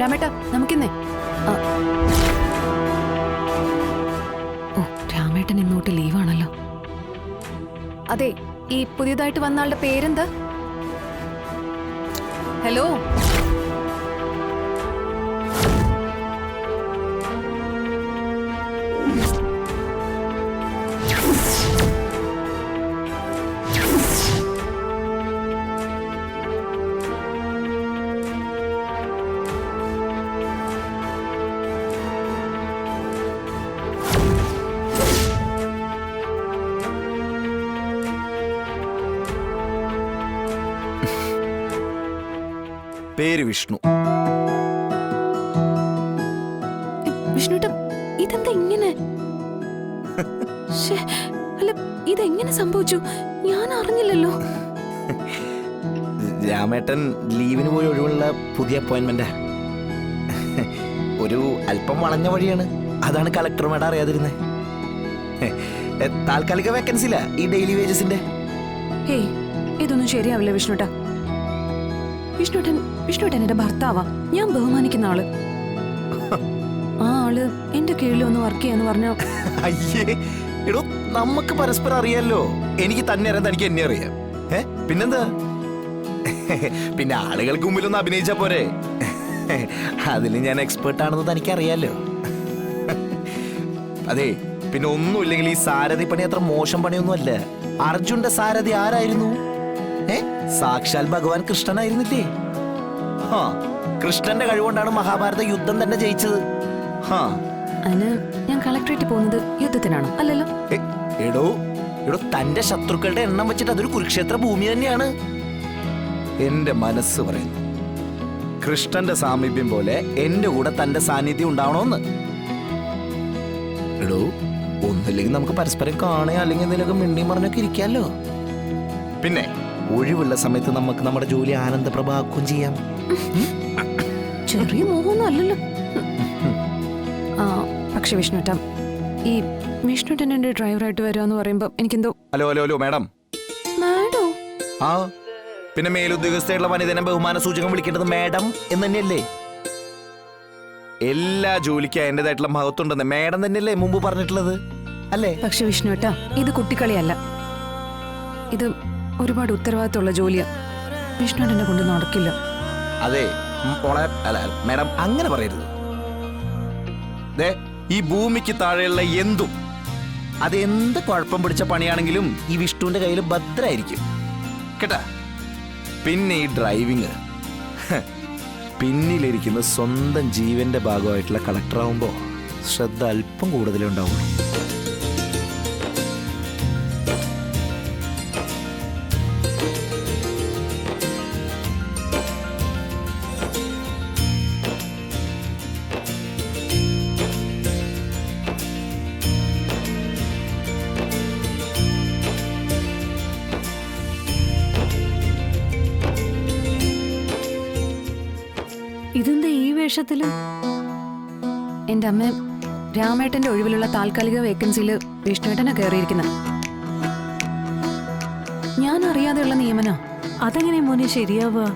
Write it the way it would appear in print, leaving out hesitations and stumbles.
രാമേട്ട നമുക്കിന്നേ ഓ രാമേട്ടൻ ഇന്നോട്ട് ലീവാണല്ലോ. അതെ, ഈ പുതിയതായിട്ട് വന്ന ആളുടെ പേരെന്താ? ഹലോ, പേര് വിഷ്ണു. വിഷ്ണുട്ട ഇതെന്താ ഇങ്ങനെ? അല്ല, ഇതെങ്ങനെ സംഭവിച്ചു? ഞാൻ അറിഞ്ഞില്ലല്ലോ. രാമേട്ടൻ ലീവിന് പോയി ഒഴിവുള്ള പുതിയ അപ്പോയിന്റ്മെന്റാ. ഒരു അല്പം വളഞ്ഞ വഴിയാണ്, അതാണ് കളക്ടർ മേഡം അറിയാതിരുന്നത്. താൽക്കാലിക വേക്കൻസി ഇല്ല ഈ ഡെയിലി വേജസിന്റെ. ഹേയ്, ഇതൊന്നും ശരിയാവില്ല വിഷ്ണുട്ട. വിഷ്ണുട്ടൻ എന്റെ ഭർത്താവാ, ഞാൻ ബഹുമാനിക്കുന്ന ആള്. ആ ആള് എന്റെ കീഴിൽ ഒന്ന് വർക്ക് ചെയ്യാന്ന് പറഞ്ഞോ. അയ്യേ എടോ, നമുക്ക് പരസ്പരം അറിയാലോ. എനിക്ക് തന്നെ അറിയാം, തനിക്ക് എന്നെ അറിയാം. പിന്നെന്താ? പിന്നെ ആളുകൾക്ക് മുമ്പിലൊന്ന് അഭിനയിച്ചാ പോരെ? അതിൽ ഞാൻ എക്സ്പേർട്ട് ആണെന്ന് തനിക്കറിയാലോ. അതെ, പിന്നെ ഒന്നുമില്ലെങ്കിൽ ഈ സാരഥി പണി അത്ര മോശം പണിയൊന്നും അല്ല. അർജുന്റെ സാരഥി ആരായിരുന്നു? സാക്ഷാൽ ഭഗവാൻ കൃഷ്ണനായിരുന്നില്ലേ? കൃഷ്ണന്റെ കഴിവുകൊണ്ടാണ് മഹാഭാരത യുദ്ധം തന്നെ ജയിച്ചത്. അതിന് ഞാൻ കളക്ടറേറ്റ് പോകുന്നത് യുദ്ധത്തിനാണോ? അല്ലല്ലോ. എടോ തന്റെ ശത്രുക്കളുടെ എണ്ണം വെച്ചിട്ട് അതൊരു കുരുക്ഷേത്ര ഭൂമി തന്നെയാണ്. എന്റെ മനസ്സ് പറയുന്നു, കൃഷ്ണന്റെ സാമീപ്യം പോലെ എന്റെ കൂടെ തന്റെ സാന്നിധ്യം ഉണ്ടാവണോന്ന്. എടോ, ഒന്നില്ലെങ്കിൽ നമുക്ക് പരസ്പരം കാണുക, അല്ലെങ്കിൽ എന്തെങ്കിലുമൊക്കെ മിണ്ടി മറിഞ്ഞൊക്കെ ഇരിക്കാമല്ലോ. പിന്നെ ഒഴിവുള്ള സമയത്ത് നമുക്ക് നമ്മുടെ ജോലി ആനന്ദപ്രഭാക്കുകയും ചെയ്യാം. ചെറിയ മോഹമൊന്നും അല്ലല്ലോ. പക്ഷെ വിഷ്ണുട്ട, ഈ വിഷ്ണുട്ടൻ എന്റെ ഡ്രൈവറായിട്ട് വരാന്ന് പറയുമ്പോ എനിക്കെന്തോ. Hello hello hello madam. മാഡോ? ആ, പിന്നെ മേലുദ്യോഗസ്ഥയുള്ള വനിതനെ ബഹുമാന സൂചകം വിളിക്കേണ്ടത് മാഡം എന്ന് തന്നെയല്ലേ? എല്ലാ ജോലിക്കും അതിൻ്റെതായിട്ടുള്ള മഹത്വമുണ്ടെന്ന് മാഡം തന്നെയല്ലേ മുമ്പ് പറഞ്ഞിട്ടുള്ളത്, അല്ലേ? പക്ഷെ വിഷ്ണുട്ട, ഇത് കുട്ടിക്കളിയല്ല. ഇത് ഒരുപാട് ഉത്തരവാദിത്തമുള്ള ജോലിയാ. വിഷ്ണുട്ടനെ കൊണ്ട് നടക്കില്ല. അതെ മാഡം, അങ്ങനെ പറയരുത്. ഈ ഭൂമിക്ക് താഴെയുള്ള എന്തും, അതെന്ത് കുഴപ്പം പിടിച്ച പണിയാണെങ്കിലും ഈ വിഷ്ണുവിന്റെ കയ്യിൽ ഭദ്രായിരിക്കും കേട്ടാ. പിന്നെ ഈ ഡ്രൈവിങ്, പിന്നിലിരിക്കുന്ന സ്വന്തം ജീവന്റെ ഭാഗമായിട്ടുള്ള കളക്ടറാവുമ്പോ ശ്രദ്ധ അല്പം കൂടുതലേ ഉണ്ടാവുള്ളൂ. ഇതെന്താ ഈ വേഷത്തില്? എന്റെ അമ്മ രാമേട്ടന്റെ ഒഴിവിലുള്ള താൽക്കാലിക വേക്കൻസിയില് വിഷ്ണുവേട്ടനാ കയറിയിരിക്കുന്ന. ഞാൻ അറിയാതെയുള്ള നിയമനോ? അതെങ്ങനെ മോനെ ശരിയാവുക?